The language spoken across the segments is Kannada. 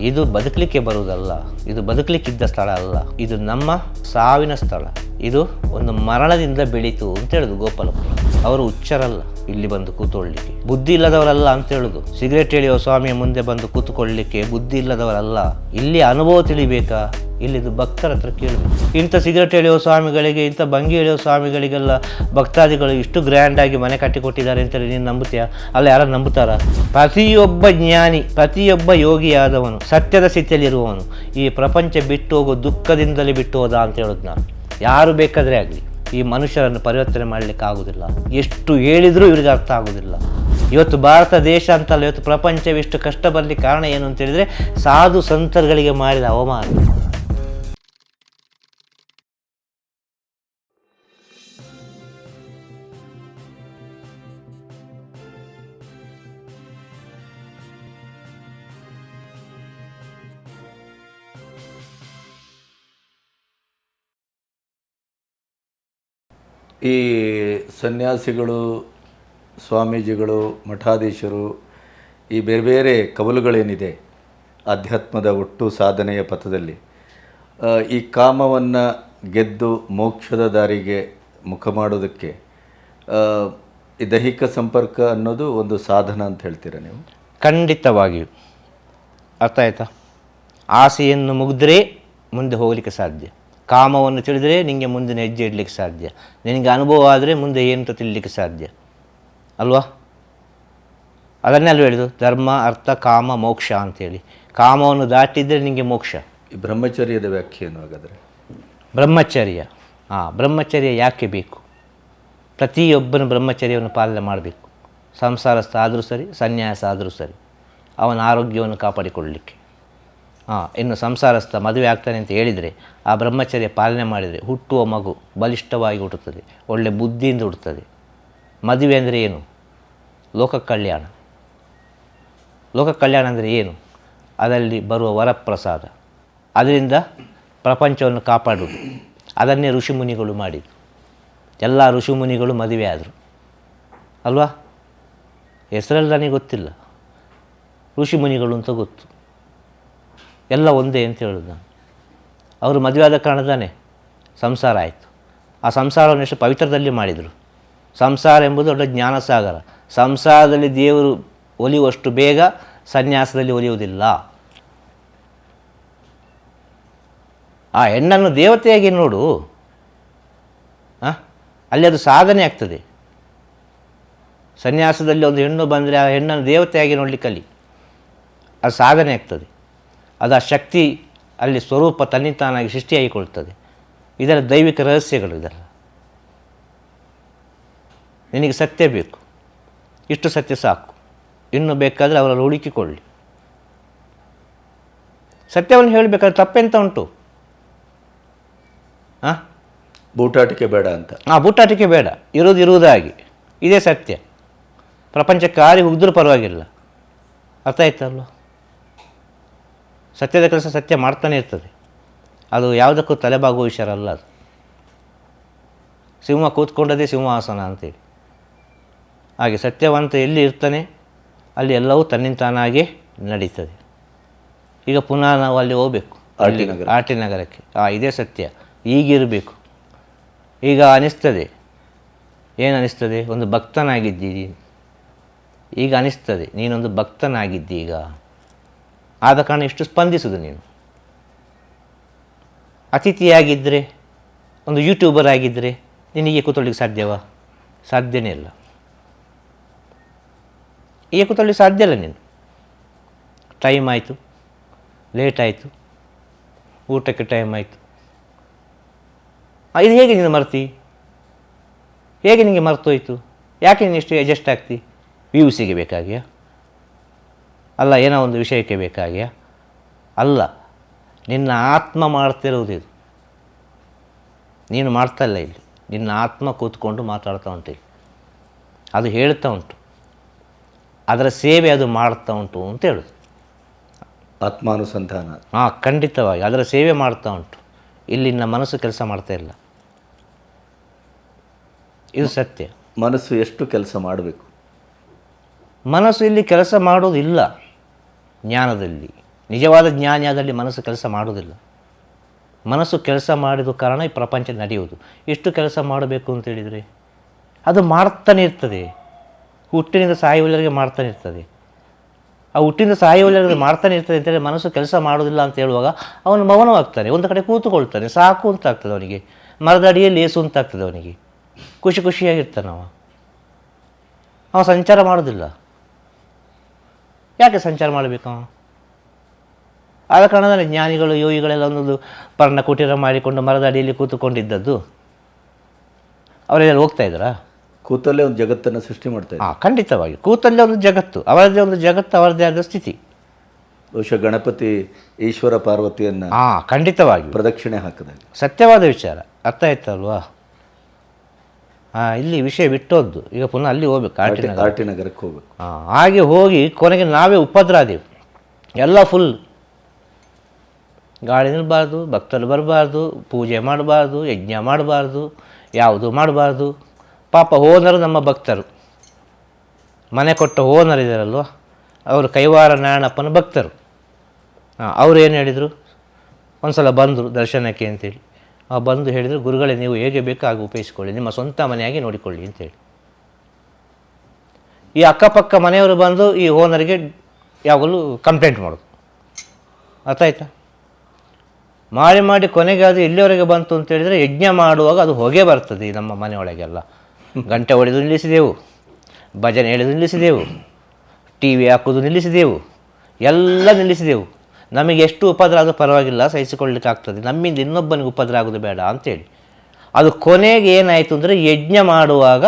ಇದು ಬದುಕಲಿಕ್ಕೆ ಬರುವುದಲ್ಲ, ಇದು ಬದುಕಲಿಕ್ಕಿದ್ದ ಸ್ಥಳ ಅಲ್ಲ, ಇದು ನಮ್ಮ ಸಾವಿನ ಸ್ಥಳ, ಇದು ಒಂದು ಮರಣದಿಂದ ಬೆಳೀತು ಅಂತ ಹೇಳುದು ಗೋಪಾಲಪುರ. ಅವರು ಹುಚ್ಚರಲ್ಲ ಇಲ್ಲಿ ಬಂದು ಕೂತ್ಕೊಳ್ಳಿಕ್ಕೆ, ಬುದ್ಧಿ ಇಲ್ಲದವರಲ್ಲ ಅಂತ ಹೇಳುದು. ಸಿಗರೇಟ್ ಎಳೆಯುವ ಸ್ವಾಮಿಯ ಮುಂದೆ ಬಂದು ಕೂತ್ಕೊಳ್ಳಿಕ್ಕೆ ಬುದ್ಧಿ ಇಲ್ಲದವರಲ್ಲ. ಇಲ್ಲಿ ಅನುಭವ ತಿಳಿಬೇಕಾ, ಇಲ್ಲಿದು ಭಕ್ತರ ಹತ್ರ ಕೇಳಬೇಕು. ಇಂಥ ಸಿಗರೇಟ್ ಎಳೆಯುವ ಸ್ವಾಮಿಗಳಿಗೆ, ಇಂಥ ಭಂಗಿ ಎಳೆಯುವ ಸ್ವಾಮಿಗಳಿಗೆಲ್ಲ ಭಕ್ತಾದಿಗಳು ಇಷ್ಟು ಗ್ರ್ಯಾಂಡ್ ಆಗಿ ಮನೆ ಕಟ್ಟಿಕೊಟ್ಟಿದ್ದಾರೆ ಅಂತೇಳಿ ನೀನು ನಂಬುತ್ತೀಯಾ? ಅಲ್ಲ, ಯಾರು ನಂಬುತ್ತಾರ? ಪ್ರತಿಯೊಬ್ಬ ಜ್ಞಾನಿ, ಪ್ರತಿಯೊಬ್ಬ ಯೋಗಿಯಾದವನು, ಸತ್ಯದ ಸ್ಥಿತಿಯಲ್ಲಿರುವವನು ಈ ಪ್ರಪಂಚ ಬಿಟ್ಟು ಹೋಗೋ ದುಃಖದಿಂದಲೇ ಬಿಟ್ಟು ಹೋದ ಅಂತ ಹೇಳೋದು ನಾನು. ಯಾರು ಬೇಕಾದರೆ ಆಗಲಿ ಈ ಮನುಷ್ಯರನ್ನು ಪರಿವರ್ತನೆ ಮಾಡಲಿಕ್ಕೆ ಆಗುವುದಿಲ್ಲ. ಎಷ್ಟು ಹೇಳಿದರೂ ಇವರಿಗೆ ಅರ್ಥ ಆಗುವುದಿಲ್ಲ. ಇವತ್ತು ಭಾರತ ದೇಶ ಅಂತಲ್ಲ, ಇವತ್ತು ಪ್ರಪಂಚವಿಷ್ಟು ಕಷ್ಟ ಬರಲಿಕ್ಕೆ ಕಾರಣ ಏನು ಅಂತ ಹೇಳಿದರೆ ಸಾಧು ಸಂತರುಗಳಿಗೆ ಮಾಡಿದ ಅವಮಾನ. ಈ ಸನ್ಯಾಸಿಗಳು, ಸ್ವಾಮೀಜಿಗಳು, ಮಠಾಧೀಶರು, ಈ ಬೇರೆ ಬೇರೆ ಕವಲುಗಳೇನಿದೆ ಆಧ್ಯಾತ್ಮದ ಒಟ್ಟು ಸಾಧನೆಯ ಪಥದಲ್ಲಿ, ಈ ಕಾಮವನ್ನು ಗೆದ್ದು ಮೋಕ್ಷದ ದಾರಿಗೆ ಮುಖ ಮಾಡೋದಕ್ಕೆ ಈ ದೈಹಿಕ ಸಂಪರ್ಕ ಅನ್ನೋದು ಒಂದು ಸಾಧನ ಅಂತ ಹೇಳ್ತೀರಾ ನೀವು? ಖಂಡಿತವಾಗಿಯೂ. ಅರ್ಥ ಆಯ್ತಾ? ಆಸೆಯನ್ನು ಮುಗಿದ್ರೆ ಮುಂದೆ ಹೋಗಲಿಕ್ಕೆ ಸಾಧ್ಯ, ಕಾಮವನ್ನು ತಿಳಿದರೆ ನಿನಗೆ ಮುಂದಿನ ಹೆಜ್ಜೆ ಇಡಲಿಕ್ಕೆ ಸಾಧ್ಯ, ನಿನಗೆ ಅನುಭವ ಆದರೆ ಮುಂದೆ ಏನು ತಿಳಿಲಿಕ್ಕೆ ಸಾಧ್ಯ ಅಲ್ವಾ? ಅದನ್ನೇ ಅಲ್ವ ಹೇಳಿದು, ಧರ್ಮ ಅರ್ಥ ಕಾಮ ಮೋಕ್ಷ ಅಂಥೇಳಿ. ಕಾಮವನ್ನು ದಾಟಿದರೆ ನಿನಗೆ ಮೋಕ್ಷ. ಈ ಬ್ರಹ್ಮಚರ್ಯದ ವ್ಯಾಖ್ಯೆ ಏನು ಹಾಗಾದರೆ? ಬ್ರಹ್ಮಚರ್ಯ ಯಾಕೆ ಬೇಕು? ಪ್ರತಿಯೊಬ್ಬನು ಬ್ರಹ್ಮಚರ್ಯವನ್ನು ಪಾಲನೆ ಮಾಡಬೇಕು. ಸಂಸಾರಸ್ಥ ಆದರೂ ಸರಿ, ಸನ್ಯಾಸ ಆದರೂ ಸರಿ, ಅವನ ಆರೋಗ್ಯವನ್ನು ಕಾಪಾಡಿಕೊಳ್ಳಲಿಕ್ಕೆ. ಇನ್ನು ಸಂಸಾರಸ್ಥ ಮದುವೆ ಆಗ್ತಾನೆ ಅಂತ ಹೇಳಿದರೆ ಆ ಬ್ರಹ್ಮಚರ್ಯ ಪಾಲನೆ ಮಾಡಿದರೆ ಹುಟ್ಟುವ ಮಗು ಬಲಿಷ್ಠವಾಗಿ ಹುಟ್ಟುತ್ತದೆ, ಒಳ್ಳೆ ಬುದ್ಧಿಯಿಂದ ಹುಟ್ಟುತ್ತದೆ. ಮದುವೆ ಅಂದರೆ ಏನು? ಲೋಕ ಕಲ್ಯಾಣ. ಲೋಕ ಕಲ್ಯಾಣ ಅಂದರೆ ಏನು? ಅದರಲ್ಲಿ ಬರುವ ವರಪ್ರಸಾದ, ಅದರಿಂದ ಪ್ರಪಂಚವನ್ನು ಕಾಪಾಡುವುದು. ಅದನ್ನೇ ಋಷಿಮುನಿಗಳು ಮಾಡಿದರು. ಎಲ್ಲ ಋಷಿಮುನಿಗಳು ಮದುವೆ ಆದರು ಅಲ್ವಾ? ಹೆಸರಲ್ಲಿ ನನಗೆ ಗೊತ್ತಿಲ್ಲ, ಋಷಿಮುನಿಗಳು ಅಂತ ಗೊತ್ತು. ಎಲ್ಲ ಒಂದೇ ಅಂತ ಹೇಳೋದು ನಾನು. ಅವರು ಮದುವೆ ಆದ ಕಾರಣ ತಾನೇ ಸಂಸಾರ ಆಯಿತು. ಆ ಸಂಸಾರವನ್ನು ಎಷ್ಟು ಪವಿತ್ರದಲ್ಲಿ ಮಾಡಿದರು. ಸಂಸಾರ ಎಂಬುದು ದೊಡ್ಡ ಜ್ಞಾನಸಾಗರ. ಸಂಸಾರದಲ್ಲಿ ದೇವರು ಒಲಿಯುವಷ್ಟು ಬೇಗ ಸನ್ಯಾಸದಲ್ಲಿ ಒಲಿಯುವುದಿಲ್ಲ. ಆ ಹೆಣ್ಣನ್ನು ದೇವತೆಯಾಗಿ ನೋಡು, ಅಲ್ಲಿ ಅದು ಸಾಧನೆ ಆಗ್ತದೆ. ಸನ್ಯಾಸದಲ್ಲಿ ಒಂದು ಹೆಣ್ಣು ಬಂದರೆ ಆ ಹೆಣ್ಣನ್ನು ದೇವತೆಯಾಗಿ ನೋಡಲಿಕ್ಕೆ ಅಲ್ಲಿ ಅದು ಸಾಧನೆ ಆಗ್ತದೆ. ಅದು ಆ ಶಕ್ತಿ ಅಲ್ಲಿ ಸ್ವರೂಪ ತನ್ನಿತಾನಾಗಿ ಸೃಷ್ಟಿಯಾಗಿಕೊಳ್ತದೆ. ಇದರ ದೈವಿಕ ರಹಸ್ಯಗಳು ಇದೆಲ್ಲ. ನಿನಗೆ ಸತ್ಯ ಬೇಕು, ಇಷ್ಟು ಸತ್ಯ ಸಾಕು, ಇನ್ನು ಬೇಕಾದರೆ ಅವರಲ್ಲಿ ಹುಡುಕಿಕೊಳ್ಳಿ. ಸತ್ಯವನ್ನು ಹೇಳಬೇಕಾದ್ರೆ ತಪ್ಪೆಂತ ಉಂಟು? ಬೂಟಾಟಿಕೆ ಬೇಡ ಅಂತ. ಬೂಟಾಟಿಕೆ ಬೇಡ, ಇರುವುದಾಗಿ ಇದೇ ಸತ್ಯ. ಪ್ರಪಂಚಕ್ಕೆ ಆರಿ ಹುಗಿದ್ರೂ ಪರವಾಗಿಲ್ಲ. ಅರ್ಥ ಆಯ್ತಲ್ವ? ಸತ್ಯದ ಕೆಲಸ ಸತ್ಯ ಮಾಡ್ತಾನೆ ಇರ್ತದೆ. ಅದು ಯಾವುದಕ್ಕೂ ತಲೆಬಾಗುವ ವಿಷಯ ಅಲ್ಲ. ಅದು ಸಿಂಹ ಕೂತ್ಕೊಂಡದೇ ಸಿಂಹಾಸನ ಅಂತೇಳಿ ಹಾಗೆ ಸತ್ಯವಂತ ಎಲ್ಲಿ ಇರ್ತಾನೆ ಅಲ್ಲಿ ಎಲ್ಲವೂ ತನ್ನಿಂತಾನಾಗೆ ನಡೀತದೆ. ಈಗ ಪುನಃ ನಾವು ಅಲ್ಲಿ ಹೋಗಬೇಕು, ಆರ್ ಟಿ ನಗರಕ್ಕೆ. ಇದೇ ಸತ್ಯ, ಈಗಿರಬೇಕು. ಈಗ ಅನಿಸ್ತದೆ, ಏನು ಅನಿಸ್ತದೆ? ಒಂದು ಭಕ್ತನಾಗಿದ್ದೀರಿ. ಈಗ ಅನಿಸ್ತದೆ ನೀನೊಂದು ಭಕ್ತನಾಗಿದ್ದಿ. ಈಗ ಆದ ಕಾರಣ ಇಷ್ಟು ಸ್ಪಂದಿಸುವುದು. ನೀನು ಅತಿಥಿಯಾಗಿದ್ದರೆ, ಒಂದು ಯೂಟ್ಯೂಬರ್ ಆಗಿದ್ದರೆ ನಿನಗೆ ಕೂತ್ಕೊಳ್ಳಿಕ್ಕೆ ಸಾಧ್ಯವಾ? ಸಾಧ್ಯನೇ ಇಲ್ಲ. ಈಗ ಕೂತ್ಕೊಳ್ಳಿಕ್ಕೆ ಸಾಧ್ಯ ಇಲ್ಲ. ನೀನು ಟೈಮ್ ಆಯಿತು, ಲೇಟ್ ಆಯಿತು, ಊಟಕ್ಕೆ ಟೈಮ್ ಆಯಿತು. ಇದು ಹೇಗೆ ನೀನು ಮರ್ತಿ? ಹೇಗೆ ನಿನಗೆ ಮರ್ತೋಯ್ತು? ಯಾಕೆ ನೀನು ಎಷ್ಟು ಅಡ್ಜಸ್ಟ್ ಆಗ್ತಿ? ವ್ಯೂಸಿಗೆ ಬೇಕಾಗಿಯಾ? ಅಲ್ಲ, ಏನೋ ಒಂದು ವಿಷಯಕ್ಕೆ ಬೇಕಾಗಿಯಾ? ಅಲ್ಲ, ನಿನ್ನ ಆತ್ಮ ಮಾಡ್ತಿರೋದು ಇದು. ನೀನು ಮಾಡ್ತಾ ಇಲ್ಲ. ಇಲ್ಲಿ ನಿನ್ನ ಆತ್ಮ ಕೂತ್ಕೊಂಡು ಮಾತಾಡ್ತಾ ಉಂಟು. ಇಲ್ಲಿ ಅದು ಹೇಳ್ತಾ ಉಂಟು, ಅದರ ಸೇವೆ ಅದು ಮಾಡ್ತಾ ಉಂಟು ಅಂತ ಹೇಳೋದು. ಆತ್ಮಾನುಸಂಧಾನ. ಖಂಡಿತವಾಗಿ ಅದರ ಸೇವೆ ಮಾಡ್ತಾ ಉಂಟು. ಇಲ್ಲಿ ನಿನ್ನ ಮನಸ್ಸು ಕೆಲಸ ಮಾಡ್ತಾ ಇಲ್ಲ. ಇದು ಸತ್ಯ. ಮನಸ್ಸು ಎಷ್ಟು ಕೆಲಸ ಮಾಡಬೇಕು? ಮನಸ್ಸು ಇಲ್ಲಿ ಕೆಲಸ ಮಾಡೋದಿಲ್ಲ. ಜ್ಞಾನದಲ್ಲಿ ನಿಜವಾದ ಜ್ಞಾನಿ ಆದಲ್ಲಿ ಮನಸ್ಸು ಕೆಲಸ ಮಾಡೋದಿಲ್ಲ. ಮನಸ್ಸು ಕೆಲಸ ಮಾಡಿದ ಕಾರಣ ಈ ಪ್ರಪಂಚ ನಡೆಯುವುದು. ಎಷ್ಟು ಕೆಲಸ ಮಾಡಬೇಕು ಅಂತೇಳಿದರೆ ಅದು ಮಾಡ್ತಾನೆ ಇರ್ತದೆ, ಹುಟ್ಟಿನಿಂದ ಸಾಯುವವರೆಗೆ ಮಾಡ್ತಾನೆ ಇರ್ತದೆ. ಆ ಹುಟ್ಟಿನಿಂದ ಸಾಯುವವರೆಗೆ ಮಾಡ್ತಾನೆ ಇರ್ತದೆ ಅಂತೇಳಿ ಮನಸ್ಸು ಕೆಲಸ ಮಾಡೋದಿಲ್ಲ ಅಂತ ಹೇಳುವಾಗ ಅವನು ಮೌನವಾಗ್ತಾನೆ, ಒಂದು ಕಡೆ ಕೂತುಕೊಳ್ತಾನೆ, ಸಾಕು ಅಂತ ಆಗ್ತದೆ ಅವನಿಗೆ, ಮರದ ಅಡಿಯಲ್ಲಿ ಏಸು ಅಂತ ಆಗ್ತದೆ ಅವನಿಗೆ, ಖುಷಿಯಾಗಿರ್ತಾನೆ ಅವ ಸಂಚಾರ ಮಾಡೋದಿಲ್ಲ. ಯಾಕೆ ಸಂಚಾರ ಮಾಡಬೇಕು ಅವ? ಆದ ಕಾರಣದಲ್ಲಿ ಜ್ಞಾನಿಗಳು ಯೋಗಿಗಳೆಲ್ಲ ಒಂದೊಂದು ಪರ್ಣಕುಟೀರ ಮಾಡಿಕೊಂಡು ಮರದ ಅಡಿಯಲ್ಲಿ ಕೂತುಕೊಂಡಿದ್ದದ್ದು. ಅವರೆಲ್ಲ ಹೋಗ್ತಾ ಇದ್ದಾರಾ? ಕೂತಲ್ಲೇ ಒಂದು ಜಗತ್ತನ್ನು ಸೃಷ್ಟಿ ಮಾಡ್ತಾ ಇದ್ದಾರೆ. ಖಂಡಿತವಾಗಿ ಕೂತಲ್ಲೇ ಒಂದು ಜಗತ್ತು, ಅವರದ್ದೇ ಒಂದು ಜಗತ್ತು, ಅವರದ್ದೇ ಆದ ಸ್ಥಿತಿ. ಬಹುಶಃ ಗಣಪತಿ ಈಶ್ವರ ಪಾರ್ವತಿಯನ್ನು ಖಂಡಿತವಾಗಿ ಪ್ರದಕ್ಷಿಣೆ ಹಾಕಿದಾಗ ಸತ್ಯವಾದ ವಿಚಾರ. ಅರ್ಥ ಆಯ್ತಲ್ವಾ? ಇಲ್ಲಿ ವಿಷಯ ಬಿಟ್ಟೋದ್ದು, ಈಗ ಪುನಃ ಅಲ್ಲಿ ಹೋಗ್ಬೇಕು, ಆರ್ ಟಿ ನಗರಕ್ಕೆ ಹೋಗ್ಬೇಕು. ಹಾಗೆ ಹೋಗಿ ಕೊನೆಗೆ ನಾವೇ ಉಪದ್ರಾದೇವು. ಎಲ್ಲ ಫುಲ್ ಗಾಳಿ ನಿಲ್ಲಬಾರ್ದು, ಭಕ್ತರು ಬರಬಾರ್ದು, ಪೂಜೆ ಮಾಡಬಾರ್ದು, ಯಜ್ಞ ಮಾಡಬಾರ್ದು, ಯಾವುದು ಮಾಡಬಾರ್ದು. ಪಾಪ ಓನರು ನಮ್ಮ ಭಕ್ತರು, ಮನೆ ಕೊಟ್ಟ ಓನರ್ ಇದ್ದಾರಲ್ವ, ಅವರು ಕೈವಾರ ನಾರಾಯಣಪ್ಪನ ಭಕ್ತರು. ಅವರು ಏನು ಹೇಳಿದರು, ಒಂದು ಸಲ ಬಂದರು ದರ್ಶನಕ್ಕೆ ಅಂತೇಳಿ. ಬಂದು ಹೇಳಿದರು, ಗುರುಗಳೇ ನೀವು ಹೇಗೆ ಬೇಕೋ ಹಾಗೆ ಉಪಯೋಗಿಸ್ಕೊಳ್ಳಿ, ನಿಮ್ಮ ಸ್ವಂತ ಮನೆಯಾಗಿ ನೋಡಿಕೊಳ್ಳಿ ಅಂತೇಳಿ. ಈ ಅಕ್ಕಪಕ್ಕ ಮನೆಯವರು ಬಂದು ಈ ಓನರಿಗೆ ಯಾವಾಗಲೂ ಕಂಪ್ಲೇಂಟ್ ಮಾಡೋದು. ಅರ್ಥ ಆಯ್ತಾ? ಮಾಡಿ ಕೊನೆಗೆ ಅದು ಎಲ್ಲಿವರೆಗೆ ಬಂತು ಅಂತೇಳಿದರೆ, ಯಜ್ಞ ಮಾಡುವಾಗ ಅದು ಹೊಗೆ ಬರ್ತದೆ ನಮ್ಮ ಮನೆಯೊಳಗೆಲ್ಲ. ಗಂಟೆ ಹೊಡೆದು ನಿಲ್ಲಿಸಿದೆವು, ಭಜನೆ ಹೇಳಿದು ನಿಲ್ಲಿಸಿದೆವು, ಟಿ ವಿ ಹಾಕೋದು ನಿಲ್ಲಿಸಿದೆವು, ಎಲ್ಲ ನಿಲ್ಲಿಸಿದೆವು. ನಮಗೆ ಎಷ್ಟು ಉಪದ್ರ ಆದರೂ ಪರವಾಗಿಲ್ಲ, ಸಹಿಸಿಕೊಳ್ಳಲಿಕ್ಕೆ ಆಗ್ತದೆ, ನಮ್ಮಿಂದ ಇನ್ನೊಬ್ಬನಿಗೆ ಉಪದ್ರ ಆಗೋದು ಬೇಡ ಅಂತೇಳಿ. ಅದು ಕೊನೆಗೆ ಏನಾಯಿತು ಅಂದರೆ, ಯಜ್ಞ ಮಾಡುವಾಗ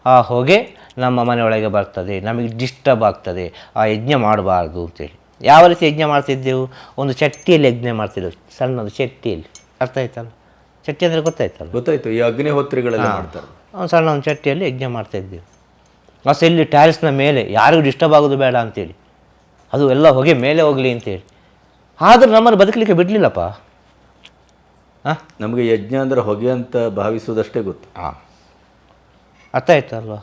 ಆ ಹೊಗೆ ನಮ್ಮ ಮನೆಯೊಳಗೆ ಬರ್ತದೆ, ನಮಗೆ ಡಿಸ್ಟರ್ಬ್ ಆಗ್ತದೆ, ಆ ಯಜ್ಞ ಮಾಡಬಾರ್ದು ಅಂತೇಳಿ. ಯಾವ ರೀತಿ ಯಜ್ಞ ಮಾಡ್ತಿದ್ದೆವು? ಒಂದು ಚಟ್ಟಿಯಲ್ಲಿ ಯಜ್ಞ ಮಾಡ್ತಿದ್ದೆವು, ಸಣ್ಣದು ಚಟ್ಟಿಯಲ್ಲಿ. ಅರ್ಥ ಆಯ್ತಲ್ಲ? ಚಟ್ಟಿ ಅಂದರೆ ಗೊತ್ತಾಯ್ತು. ಈ ಅಗ್ನಿಹೋತ್ರಿಗಳೆಲ್ಲ ಮಾಡ್ತಾರೆ. ಒಂದು ಸಣ್ಣ ಒಂದು ಚಟ್ಟಿಯಲ್ಲಿ ಯಜ್ಞ ಮಾಡ್ತಾಯಿದ್ದೆವು. ಇಲ್ಲಿ ಟ್ಯಾರಿಸ್ನ ಮೇಲೆ ಯಾರಿಗೂ ಡಿಸ್ಟರ್ಬ್ ಆಗೋದು ಬೇಡ ಅಂತೇಳಿ, ಅದು ಎಲ್ಲ ಹೊಗೆ ಮೇಲೆ ಹೋಗಲಿ ಅಂತೇಳಿ. ಆದರೂ ನಮ್ಮನ್ನು ಬದುಕಲಿಕ್ಕೆ ಬಿಡಲಿಲ್ಲಪ್ಪ. ನಮಗೆ ಯಜ್ಞ ಅಂದರೆ ಹೊಗೆ ಅಂತ ಭಾವಿಸುವುದಷ್ಟೇ ಗೊತ್ತು. ಅರ್ಥ ಆಯ್ತಲ್ವ?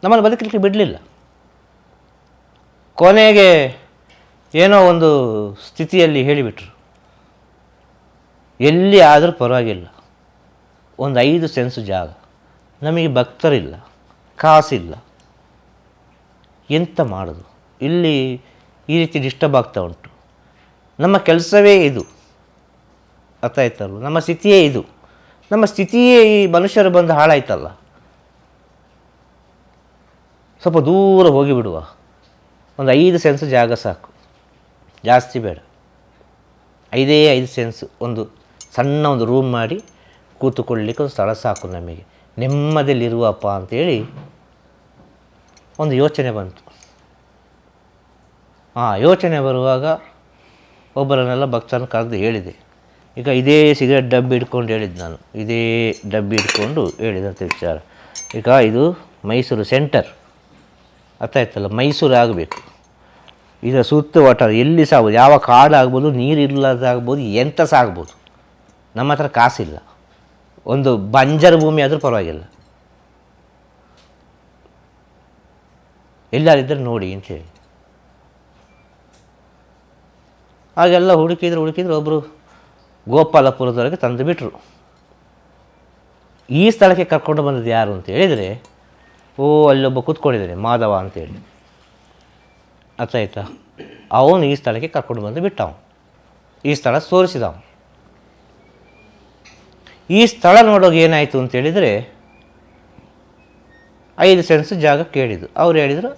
ನಮ್ಮನ್ನು ಬದುಕಲಿಕ್ಕೆ ಬಿಡಲಿಲ್ಲ. ಕೊನೆಗೆ ಏನೋ ಒಂದು ಸ್ಥಿತಿಯಲ್ಲಿ ಹೇಳಿಬಿಟ್ರು, ಎಲ್ಲಿ ಆದರೂ ಪರವಾಗಿಲ್ಲ, ಒಂದು 5 ಸೆನ್ಸು ಜಾಗ, ನಮಗೆ ಭಕ್ತರಿಲ್ಲ, ಕಾಸಿಲ್ಲ, ಎಂತ ಮಾಡೋದು, ಇಲ್ಲಿ ಈ ರೀತಿ ಡಿಸ್ಟರ್ಬ್ ಆಗ್ತಾ ಉಂಟು, ನಮ್ಮ ಕೆಲಸವೇ ಇದು. ಅರ್ಥ ಆಯ್ತಲ್ವ? ನಮ್ಮ ಸ್ಥಿತಿಯೇ ಇದು, ನಮ್ಮ ಸ್ಥಿತಿಯೇ ಈ ಮನುಷ್ಯರು ಬಂದು ಹಾಳಾಯ್ತಲ್ಲ. ಸ್ವಲ್ಪ ದೂರ ಹೋಗಿಬಿಡುವ, ಒಂದು 5 ಸೆನ್ಸು ಜಾಗ ಸಾಕು, ಜಾಸ್ತಿ ಬೇಡ. 5 ಸೆನ್ಸು, ಒಂದು ಸಣ್ಣ ಒಂದು ರೂಮ್ ಮಾಡಿ ಕೂತುಕೊಳ್ಳಲಿಕ್ಕೆ ಒಂದು ಸ್ಥಳ ಸಾಕು ನಮಗೆ, ನೆಮ್ಮದಿಯಲ್ಲಿರುವಪ್ಪ ಅಂತೇಳಿ ಒಂದು ಯೋಚನೆ ಬಂತು. ಯೋಚನೆ ಬರುವಾಗ ಒಬ್ಬರನ್ನೆಲ್ಲ ಭಕ್ತರನ್ನು ಕರೆದು ಹೇಳಿದೆ. ಈಗ ಇದೇ ಸಿಗರೇಟ್ ಡಬ್ಬಿ ಹಿಡ್ಕೊಂಡು ಹೇಳಿದ್ದು ನಾನು, ಇದೇ ಡಬ್ಬಿ ಹಿಡ್ಕೊಂಡು ಹೇಳಿದಂಥ ವಿಚಾರ. ಈಗ ಇದು ಮೈಸೂರು ಸೆಂಟರ್, ಅರ್ಥ ಆಯ್ತಲ್ಲ? ಮೈಸೂರು ಆಗಬೇಕು, ಇದರ ಸುತ್ತುವಟ ಎಲ್ಲಿ ಸಹ ಆಗ್ಬೋದು, ಯಾವ ಕಾಡು ಆಗ್ಬೋದು, ನೀರಿಲ್ಲದಾಗ್ಬೋದು, ಎಂಥ ಸಹ ಆಗ್ಬೋದು. ನಮ್ಮ ಹತ್ರ ಕಾಸಿಲ್ಲ, ಒಂದು ಬಂಜರು ಭೂಮಿ ಆದರೂ ಪರವಾಗಿಲ್ಲ, ಎಲ್ಲರಿದ್ದರೆ ನೋಡಿ ಅಂತೇಳಿ. ಹಾಗೆಲ್ಲ ಹುಡುಕಿದ್ರು ಒಬ್ಬರು ಗೋಪಾಲಪುರದವರೆಗೆ ತಂದು ಬಿಟ್ಟರು. ಈ ಸ್ಥಳಕ್ಕೆ ಕರ್ಕೊಂಡು ಬಂದದ್ದು ಯಾರು ಅಂತ ಹೇಳಿದರೆ, ಅಲ್ಲೊಬ್ಬ ಕೂತ್ಕೊಂಡಿದ್ದಾನೆ ಮಾಧವ ಅಂತೇಳಿ. ಅರ್ಥ ಆಯ್ತಾ? ಅವನು ಈ ಸ್ಥಳಕ್ಕೆ ಕರ್ಕೊಂಡು ಬಂದು ಬಿಟ್ಟ, ಈ ಸ್ಥಳ ತೋರಿಸಿದ. ಈ ಸ್ಥಳ ನೋಡೋಕೆ ಏನಾಯಿತು ಅಂತೇಳಿದರೆ, 5 ಸೆನ್ಸು ಜಾಗ ಕೇಳಿದ್ದು. ಅವ್ರು ಹೇಳಿದರು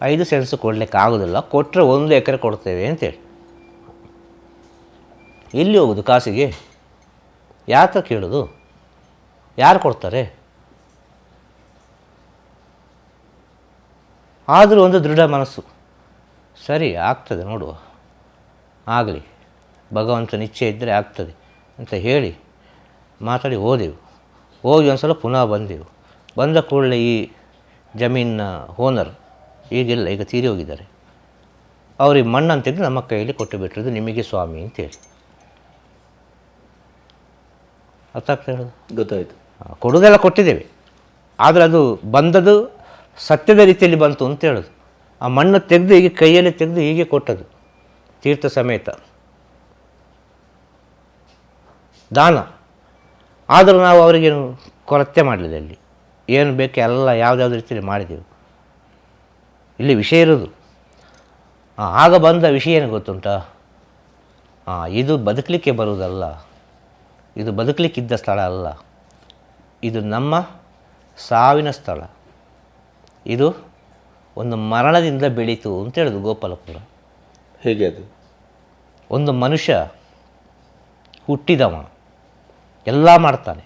5 ಸೆನ್ಸು ಕೊಡಲಿಕ್ಕೆ ಆಗೋದಿಲ್ಲ, ಕೊಟ್ಟರೆ 1 ಎಕರೆ ಕೊಡ್ತೇವೆ ಅಂತೇಳಿ. ಎಲ್ಲಿ ಹೋಗೋದು ಕಾಸಿಗೆ? ಯಾತ್ರ ಕೇಳೋದು? ಯಾರು ಕೊಡ್ತಾರೆ? ಆದರೂ ಒಂದು ದೃಢ ಮನಸ್ಸು, ಸರಿ ಆಗ್ತದೆ ನೋಡುವ, ಆಗಲಿ, ಭಗವಂತನ ಇಚ್ಛೆ ಇದ್ದರೆ ಆಗ್ತದೆ ಅಂತ ಹೇಳಿ ಮಾತಾಡಿ ಹೋದೆವು. ಹೋಗಿ ಒಂದು ಸಲ ಪುನಃ ಬಂದೆವು. ಬಂದ ಕೂಡಲೇ ಈ ಜಮೀನಿನ ಓನರ್, ಈಗಿಲ್ಲ, ಈಗ ತೀರಿ ಹೋಗಿದ್ದಾರೆ, ಅವ್ರಿಗೆ ಮಣ್ಣನ್ನು ತೆಗೆದು ನಮ್ಮ ಕೈಯಲ್ಲಿ ಕೊಟ್ಟು ಬಿಟ್ಟಿರೋದು, ನಿಮಗೆ ಸ್ವಾಮಿ ಅಂತೇಳಿ. ಅರ್ಥ ಆಗ್ತಾ ಹೇಳೋದು? ಗೊತ್ತಾಯಿತು. ಕೊಡೋದೆಲ್ಲ ಕೊಟ್ಟಿದ್ದೇವೆ, ಆದರೆ ಅದು ಬಂದದ್ದು ಸತ್ಯದ ರೀತಿಯಲ್ಲಿ ಬಂತು ಅಂತ ಹೇಳೋದು. ಆ ಮಣ್ಣು ತೆಗೆದು ಹೀಗೆ ಕೈಯಲ್ಲಿ ತೆಗೆದು ಹೀಗೆ ಕೊಟ್ಟದು. ತೀರ್ಥ ಸಮೇತ ದಾನ. ಆದರೂ ನಾವು ಅವರಿಗೇನು ಕೊರತೆ ಮಾಡಲಿಲ್ಲ. ಇಲ್ಲಿ ಏನು ಬೇಕು ಎಲ್ಲ ಯಾವುದ್ಯಾವ್ದು ರೀತಿಯಲ್ಲಿ ಮಾಡಿದೆವು. ಇಲ್ಲಿ ವಿಷಯ ಇರೋದು ಆಗ ಬಂದ ವಿಷಯ ಏನು ಗೊತ್ತುಂಟಾ? ಇದು ಬದುಕಲಿಕ್ಕೆ ಬರುವುದಲ್ಲ, ಇದು ಬದುಕಲಿಕ್ಕಿದ್ದ ಸ್ಥಳ ಅಲ್ಲ, ಇದು ನಮ್ಮ ಸಾವಿನ ಸ್ಥಳ, ಇದು ಒಂದು ಮರಣದಿಂದ ಬೆಳೀತು ಅಂತ ಹೇಳಿದ್ರು ಗೋಪಾಲಪುರ. ಹೇಗೆ ಅದು? ಒಂದು ಮನುಷ್ಯ ಹುಟ್ಟಿದವ ಎಲ್ಲ ಮಾಡ್ತಾನೆ.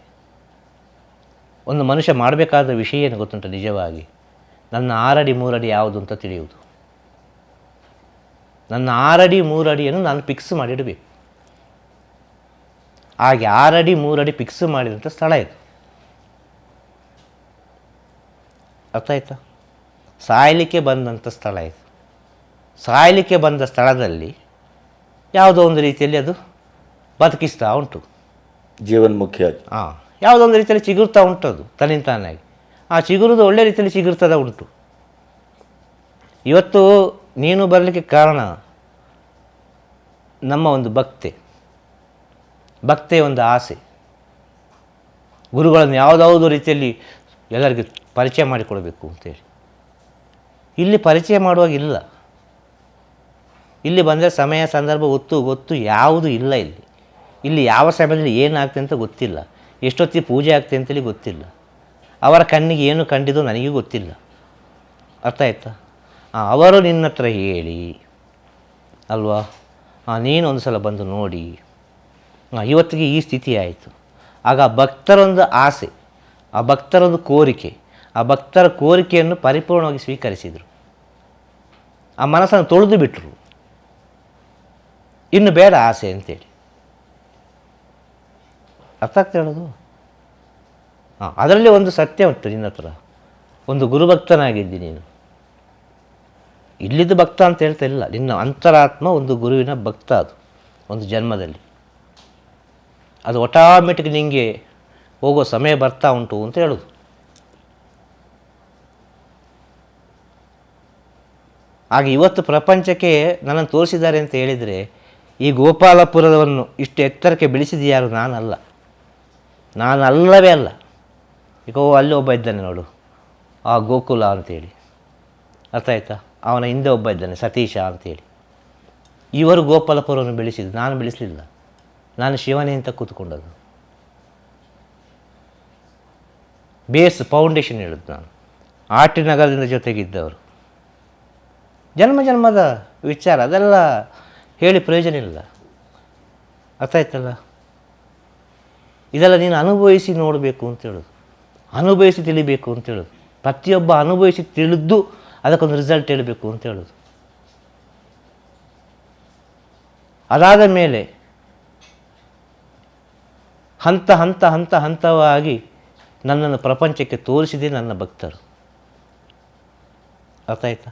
ಒಂದು ಮನುಷ್ಯ ಮಾಡಬೇಕಾದ ವಿಷಯ ಏನು ಗೊತ್ತುಂಟ? ನಿಜವಾಗಿ ನನ್ನ 6 ಅಡಿ 3 ಅಡಿ ಯಾವುದು ಅಂತ ತಿಳಿಯುವುದು. ನನ್ನ 6 ಅಡಿ 3 ಅಡಿಯನ್ನು ನಾನು ಫಿಕ್ಸ್ ಮಾಡಿಡಬೇಕು. ಹಾಗೆ 6 ಅಡಿ 3 ಅಡಿ ಫಿಕ್ಸ್ ಮಾಡಿದಂಥ ಸ್ಥಳ ಇದು. ಅರ್ಥ ಆಯ್ತಾ? ಸಾಯಲಿಕ್ಕೆ ಬಂದಂಥ ಸ್ಥಳ ಇದು. ಸಾಯಲಿಕ್ಕೆ ಬಂದ ಸ್ಥಳದಲ್ಲಿ ಯಾವುದೋ ಒಂದು ರೀತಿಯಲ್ಲಿ ಅದು ಬದುಕಿಸ್ತಾ ಉಂಟು, ಜೀವನ್ಮುಖಿಯಾಗಿ. ಯಾವುದೋ ಒಂದು ರೀತಿಯಲ್ಲಿ ಚಿಗುರ್ತಾ ಉಂಟು ಅದು ತನ್ನಿಂತಾನಾಗಿ. ಆ ಚಿಗುರುದು ಒಳ್ಳೆ ರೀತಿಯಲ್ಲಿ ಚಿಗುರ್ತದ ಉಂಟು. ಇವತ್ತು ನೀನು ಬರಲಿಕ್ಕೆ ಕಾರಣ ನಮ್ಮ ಒಂದು ಭಕ್ತೆಯ ಒಂದು ಆಸೆ. ಗುರುಗಳನ್ನು ಯಾವುದಾವುದೋ ರೀತಿಯಲ್ಲಿ ಎಲ್ಲರಿಗೂ ಪರಿಚಯ ಮಾಡಿಕೊಡಬೇಕು ಅಂತೇಳಿ. ಇಲ್ಲಿ ಪರಿಚಯ ಮಾಡುವಾಗಿಲ್ಲ. ಇಲ್ಲಿ ಬಂದರೆ ಸಮಯ ಸಂದರ್ಭ ಗೊತ್ತು ಯಾವುದೂ ಇಲ್ಲ. ಇಲ್ಲಿ ಯಾವ ಸಮಯದಲ್ಲಿ ಏನಾಗ್ತದೆ ಅಂತ ಗೊತ್ತಿಲ್ಲ, ಎಷ್ಟೊತ್ತಿಗೆ ಪೂಜೆ ಆಗ್ತದೆ ಅಂತೇಳಿ ಗೊತ್ತಿಲ್ಲ, ಅವರ ಕಣ್ಣಿಗೆ ಏನು ಕಂಡಿದ್ದು ನನಗೂ ಗೊತ್ತಿಲ್ಲ. ಅರ್ಥ ಆಯ್ತಾ? ಅವರು ನಿನ್ನ ಹತ್ರ ಹೇಳಿ ಅಲ್ವಾ, ನೀನು ಒಂದು ಸಲ ಬಂದು ನೋಡಿ, ಇವತ್ತಿಗೆ ಈ ಸ್ಥಿತಿ ಆಯಿತು. ಆಗ ಭಕ್ತರೊಂದು ಆಸೆ, ಆ ಭಕ್ತರೊಂದು ಕೋರಿಕೆ, ಆ ಭಕ್ತರ ಕೋರಿಕೆಯನ್ನು ಪರಿಪೂರ್ಣವಾಗಿ ಸ್ವೀಕರಿಸಿದರು. ಆ ಮನಸ್ಸನ್ನು ತೊಳೆದು ಬಿಟ್ಟರು. ಇನ್ನು ಬೇಡ ಆಸೆ ಅಂತೇಳಿ. ಅರ್ಥ ಆಗ್ತಾ ಹೇಳೋದು? ಅದರಲ್ಲಿ ಒಂದು ಸತ್ಯ ಉಂಟು ನಿನ್ನ ಹತ್ರ. ಒಂದು ಗುರುಭಕ್ತನಾಗಿದ್ದಿ ನೀನು. ಇಲ್ಲಿದ್ದು ಭಕ್ತ ಅಂತ ಹೇಳ್ತಾ ಇಲ್ಲ, ನಿನ್ನ ಅಂತರಾತ್ಮ ಒಂದು ಗುರುವಿನ ಭಕ್ತ. ಅದು ಒಂದು ಜನ್ಮದಲ್ಲಿ ಅದು ಆಟೋಮೆಟಿಕ್ ನಿಮಗೆ ಹೋಗೋ ಸಮಯ ಬರ್ತಾ ಉಂಟು ಅಂತ ಹೇಳೋದು. ಹಾಗೆ ಇವತ್ತು ಪ್ರಪಂಚಕ್ಕೆ ನನ್ನನ್ನು ತೋರಿಸಿದ್ದಾರೆ ಅಂತ ಹೇಳಿದರೆ, ಈ ಗೋಪಾಲಪುರವನ್ನು ಇಷ್ಟು ಎತ್ತರಕ್ಕೆ ಬೆಳೆಸಿದ ಯಾರು? ನಾನು ಅಲ್ಲವೇ ಅಲ್ಲ. ಈಗ ಅಲ್ಲಿ ಒಬ್ಬ ಇದ್ದಾನೆ ನೋಡು, ಆ ಗೋಕುಲ ಅಂತೇಳಿ. ಅರ್ಥ ಆಯ್ತಾ? ಅವನ ಹಿಂದೆ ಒಬ್ಬ ಇದ್ದಾನೆ ಸತೀಶ ಅಂತೇಳಿ. ಇವರು ಗೋಪಾಲಪುರವನ್ನು ಬೆಳೆಸಿದ್ದು, ನಾನು ಬೆಳೆಸಲಿಲ್ಲ. ನಾನು ಶಿವನೇ ಅಂತ ಕೂತ್ಕೊಂಡದ್ದು. ಬೇಸ್ ಫೌಂಡೇಶನ್ ಹೇಳಿದ್ದು ನಾನು. ಆಟಿನಗರದಿಂದ ಜೊತೆಗಿದ್ದವರು. ಜನ್ಮದ ವಿಚಾರ ಅದೆಲ್ಲ ಹೇಳಿ ಪ್ರಯೋಜನ ಇಲ್ಲ. ಅರ್ಥ ಆಯ್ತಲ್ಲ? ಇದೆಲ್ಲ ನೀನು ಅನುಭವಿಸಿ ನೋಡಬೇಕು ಅಂತ ಹೇಳೋದು, ಅನುಭವಿಸಿ ತಿಳಿಬೇಕು ಅಂತ ಹೇಳೋದು. ಪ್ರತಿಯೊಬ್ಬ ಅನುಭವಿಸಿ ತಿಳಿದು ಅದಕ್ಕೊಂದು ರಿಸಲ್ಟ್ ಹೇಳಬೇಕು ಅಂತ ಹೇಳೋದು. ಅದಾದ ಮೇಲೆ ಹಂತವಾಗಿ ನನ್ನನ್ನು ಪ್ರಪಂಚಕ್ಕೆ ತೋರಿಸಿದೆ ನನ್ನ ಭಕ್ತರು. ಅರ್ಥ ಆಯ್ತಾ?